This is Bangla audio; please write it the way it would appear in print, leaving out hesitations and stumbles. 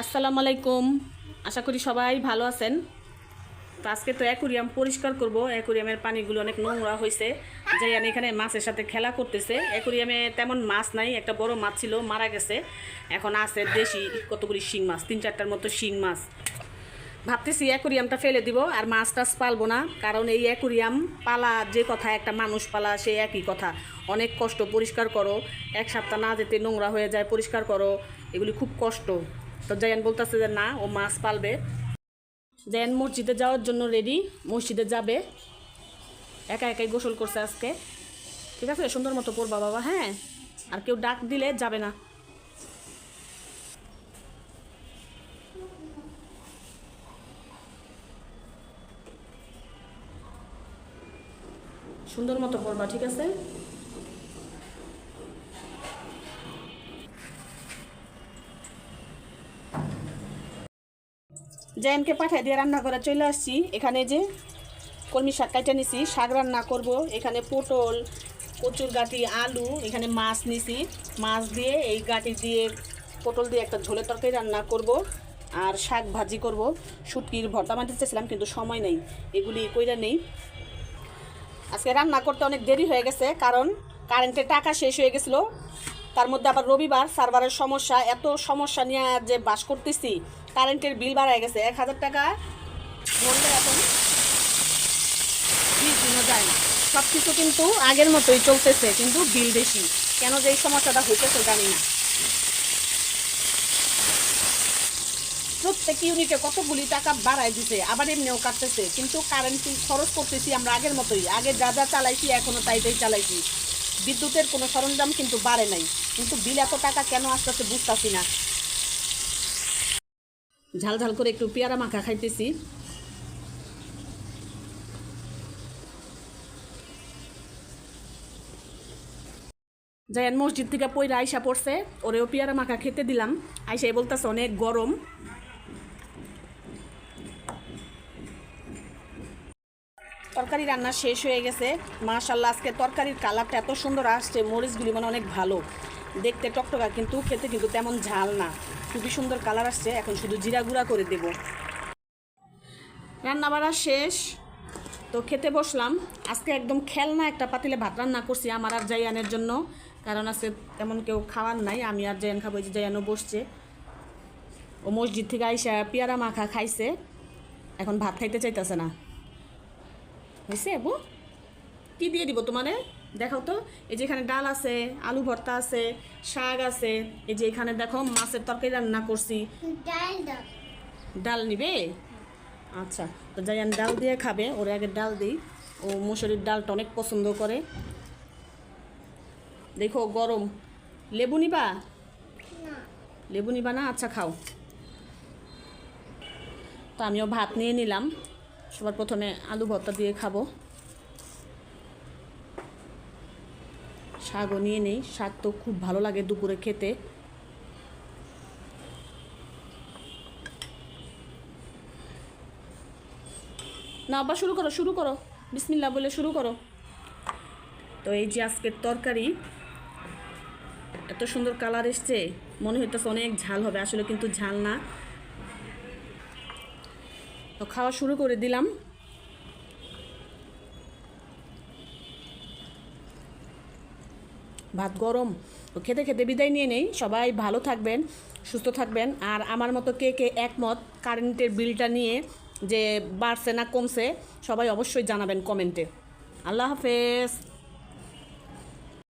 আসসালামু আলাইকুম। আশা করি সবাই ভালো আছেন। তো আজকে তো অ্যাকুরিয়াম পরিষ্কার করব। অ্যাকুরিয়ামের পানিগুলো অনেক নোংরা হয়েছে। জায়ান এখানে মাছের সাথে খেলা করতেছে। অ্যাকুরিয়ামে তেমন মাছ নাই, একটা বড় মাছ ছিল মারা গেছে। এখন আছে দেশি কতগুলি শিং মাছ, 3-4টার মতো শিং মাছ। ভাবতেছি অ্যাকুরিয়ামটা ফেলে দিব আর মাছ টাছ পালবো না, কারণ এই অ্যাকুরিয়াম পালা যে কথা, একটা মানুষ পালা সে একই কথা। অনেক কষ্ট, পরিষ্কার করো, 1 সপ্তাহ না যেতে নোংরা হয়ে যায়, পরিষ্কার করো, এগুলি খুব কষ্ট। তো জায়ান বলতেছে যে না, ও মাছ পালবে। জায়ান মসজিদে যাওয়ার জন্য রেডি, মসজিদে যাবে। একা একাই গোসল করছে আজকে। ঠিক আছে, সুন্দর মতো পড়বা বাবা, হ্যাঁ? আর কেউ ডাক দিলে যাবে না। সুন্দর মতো পড়বা, ঠিক আছে? জায়ানকে পাঠাই দিয়ে রান্না করে চলে আসছি। এখানে যে কলমি শাক কাটা নিছি, শাক রান্না করব। এখানে পটল, কচুর গাঁটি, আলু, এখানে মাছ নিছি। মাছ দিয়ে এই গাঁটি দিয়ে পটল দিয়ে একটা ঝোলের তরকারি রান্না করব, আর শাক ভাজি করব। শুটকির ভর্তা বানাতে চেয়েছিলাম কিন্তু সময় নেই, এগুলি কইরা নেই। আজকে রান্না করতে অনেক দেরি হয়ে গেছে, কারণ কারেন্টের টাকা শেষ হয়ে গেছিলো। তার মধ্যে আবার রবিবার, সার্ভারের সমস্যা, এত সমস্যা নিয়ে যে বাস করতেছি। কারেন্টের বিল বাড়ায় গেছে, 1000 টাকা ভরলে এখন 20 দিনও যায় না। সব কিছু কিন্তু আগের মতোই চলতেছে, কিন্তু বিল বেশি। কেন যে এই সমস্যাটা হইতেছে জানি না। প্রত্যেক ইউনিটে কতগুলি টাকা বাড়ায় দিছে, আবার এমনিও কাটতেছে, কিন্তু কারেন্ট খরচ করতেছি আমরা আগের মতোই। আগে যা যা চালাইছি এখনও তাই চালাইছি। বিদ্যুতের কোনো সরঞ্জাম কিন্তু বাড়ে নাই, কিন্তু বিল এত টাকা কেন আসতেছে বুঝতেছি না। ঝাল ঝাল করে একটু পেয়ারা মাখা খাইতেছি। জায়ান মসজিদ থেকে পইরা আইসা পড়ছে, ওরেও পেয়ারা মাখা খেতে দিলাম। আইসাই বলতেছে অনেক গরম। তরকারি রান্না শেষ হয়ে গেছে। মাশাআল্লাহ, আজকে তরকারির কালারটা এত সুন্দর আসছে, মরিচগুলি মানে অনেক ভালো দেখতে, টকটকা, কিন্তু খেতে কিন্তু তেমন ঝাল না। খুবই সুন্দর কালার আসছে। এখন শুধু জিরা গুঁড়া করে দেব। রান্না বাড়া শেষ, তো খেতে বসলাম। আজকে একদম খেলনা একটা পাতিলে ভাত রান্না করছি আমার আর জায়ানের জন্য, কারণ আজকে তেমন কেউ খাওয়ার নাই, আমি আর জায়ান খাবো। যে জায়ানও বসছে, ও মসজিদ থেকে আইসা পেয়ারা মাখা খাইছে, এখন ভাত খাইতে চাইতেছে না। হয়েছে আপু, কী দিয়ে দিব তোমারে দেখাও তো। এই যে এখানে ডাল আছে, আলু ভর্তা আছে, শাক আছে। এই যে এখানে দেখো মাছের তরকারি রান্না করছি। ডাল নিবে? আচ্ছা, তো জায়ান ডাল দিয়ে খাবে, ওরে আগে ডাল দিই। ও মুসুরির ডালটা অনেক পছন্দ করে। দেখো গরম, লেবু নিবা? লেবু নিবা না? আচ্ছা খাও। তো আমিও ভাত নিয়ে নিলাম। সবার প্রথমে আলু ভর্তা দিয়ে খাবো। শাকও নিয়ে নেই, শাক তো খুব ভালো লাগে দুপুরে খেতে। না আবার শুরু করো, শুরু করো, বিসমিল্লাহ বলে শুরু করো। তো এই যে আজকের তরকারি, এত সুন্দর কালার এসছে, মনে হইতেছে অনেক ঝাল হবে, আসলে কিন্তু ঝাল না। তো খাওয়া শুরু করে দিলাম। ভাত গরম। তো খেতে খেতে বিদায় নিয়ে নেই। সবাই ভালো থাকবেন, সুস্থ থাকবেন। আর আমার মতো কে কে একমত কারেন্টের বিলটা নিয়ে, যে বাড়ছে না কমছে, সবাই অবশ্যই জানাবেন কমেন্টে। আল্লাহ হাফেজ।